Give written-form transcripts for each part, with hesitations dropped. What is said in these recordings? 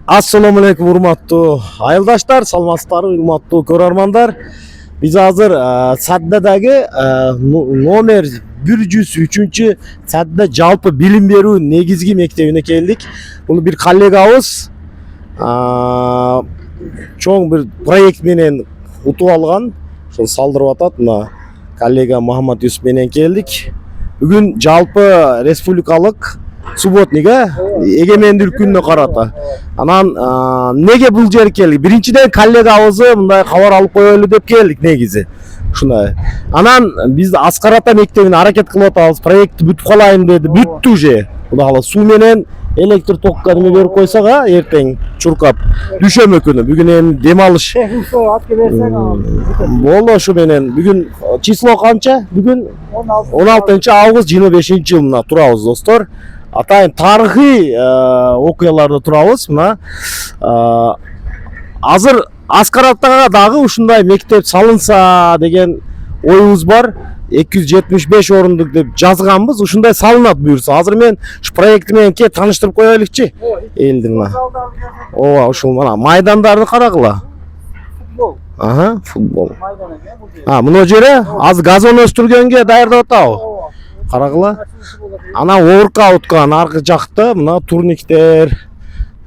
Assalamu alaikum урматтуу айылдаштар, саламатсыздарбы, урматтуу көрөрмандар. Биз азыр Саддадагы номер 103 Садда жалпы билим берүү негизги мектебине келдик. Бул бир коллегабыз чоң бир проект менен утуп алган. Ошол салдырып атат. Мына коллега Мухаммад Юсуп менен келдик. Бүгүн жалпы республикалык субботнига эгемендүүлүк күнүнө карата. Анан неге бул жерге келдик? Биринчиден коллегабызды мындай кабар алып коелу деп келдик негизи. Ушундай. Анан биз Аскар ата мектебине аракет кылып атабыз. Проектти бүтүп калайын деди. Бүттү уже. Кудай кааласа суу менен электр токко неме берип койсок, эртең чуркап дүйшөмбү күнү. Бүгүн эми дем алыш. Болду ошо менен. Бүгүн число канча? Бүгүн 16-август 25-жыл мына турабыз достор. Атайын тарыхый окуяларда турабыз. Мына азыр Аскар атага дагы ушундай мектеп салынса деген оюбуз бар. 275 орундук деп жазганбыз. Ушундай салынат буюрса. Азыр мен ушу проекти менен кеп тааныштырып коелукчу элди мына. Ооба, ушул мына майдандарды карагыла. Футбол. Футбол. Мына жере азыр газон өстүргөнгө даярдап атабы? Карагыла. Ана орка уткан аркы жакта мына турниктер.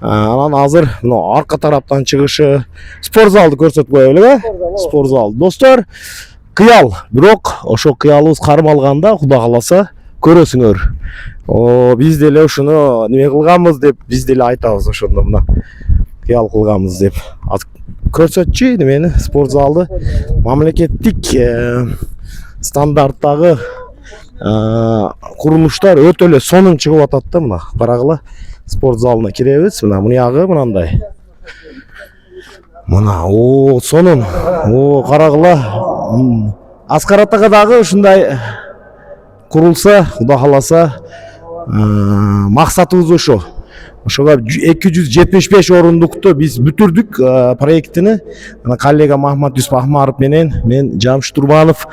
Анан азыр мына арка тараптан чыгышы спорт залды көрсөтүп коелук, спорт зал. Достор, кыял, бирок ошо кыялыбыз кармалганда, Кудай кааласа көрөсүңөр. Биз деле ушуну неме кылганбыз деп биз деле айтабыз ошондо мына. Кыял кылганбыз деп. Көрсөтчү немени, спорт залды. Мамлекеттик стандарттагы курулуштар өтө эле сонун чыгып атат да мына. Карагыла, спорт залына киребиз. Мына муягы мынандай. Мына сонун. Карагыла. Аскар атага дагы ушундай курулса, Кудай кааласа, максатыбыз ошо. Ошого 275 орундукту биз бүтүрдүк проектини. Коллега Мухаммад Юсуп Ахмаров менен мен Жамшит Турбанов.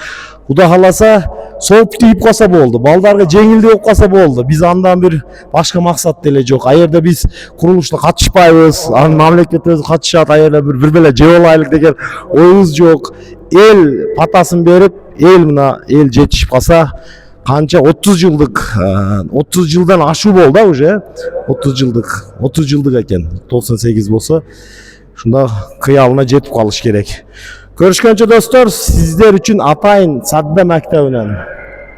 Кудай кааласа сооп тийип калса болду. Балдарга жеңилдүү болуп калса болду. Биз андан бир башка максат деле жок. Аерде биз курулушта катышпайбыз, анын мамлекет өзү катышат, аерде бир беле жеп алайлык деген оюбуз жок. Эл патасын берип, эл жетишип калса, канча 30 жылдан ашуу болду уже. 30 жылдык экен. 98 болсо, ушунда кыялына жетип калыш керек. Көрүшкөнчө достор, сиздер үчүн атайын Садда мектебинен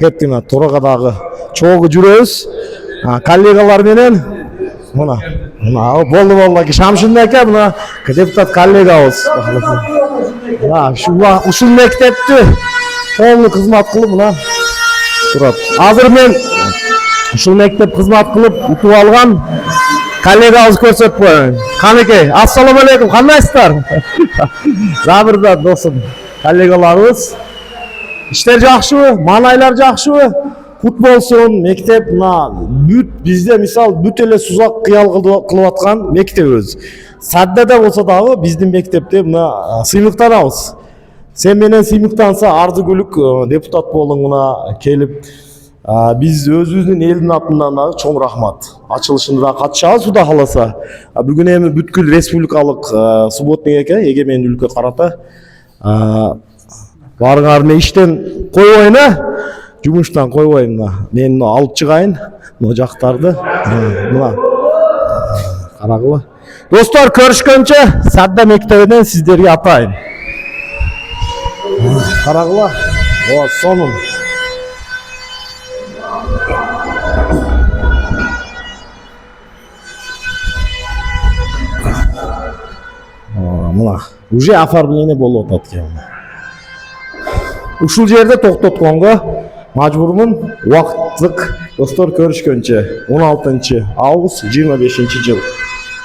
кеттим Торого дагы чогуу жүрөбүз. Коллегалар менен мына болду Шамшин эке мына депутат коллегабыз. Ушул мектепти толук кызмат кылып мына турат. Азыр мен ушул мектеп кызмат кылып утуп алган коллегабыз көрсөтүп коеюн. Канекей, ассаламу алейкум, кандайсыздар? Забырда досум, коллегаларыбыз. Иштер жакшыбы? Маанайлар жакшыбы? Кут болсун, мектеп бизде мисал бүт эле сузак кыял кылып аткан мектебиз. Саддада болсо дагы биздин мектепте сыймыктанабыз. Сен менен сыймыктанса арзы-күлүк депутат болуңуна келип, биз өзүбүздүн элдин атынан дагы чоң рахмат. Ачылышында да катышабыз, Кудай кааласа. Бүгүн эми бүткүл республикалык субботнига эгемендүүлүккө карата барыңарны иштен койбойм, жумуштан койбойм. Мен алып чыгайын мына жактарды. Мына карагыла. Достор, көрүшкөнчө Садда мектебинен сиздерге атайын. Карагыла. Сонун. Мына уже оформление болуп атат экен. Ушул жерде токтотконго мажбурмун. Убакыттык достор, көрүшкөнчө 16-август 25-жыл.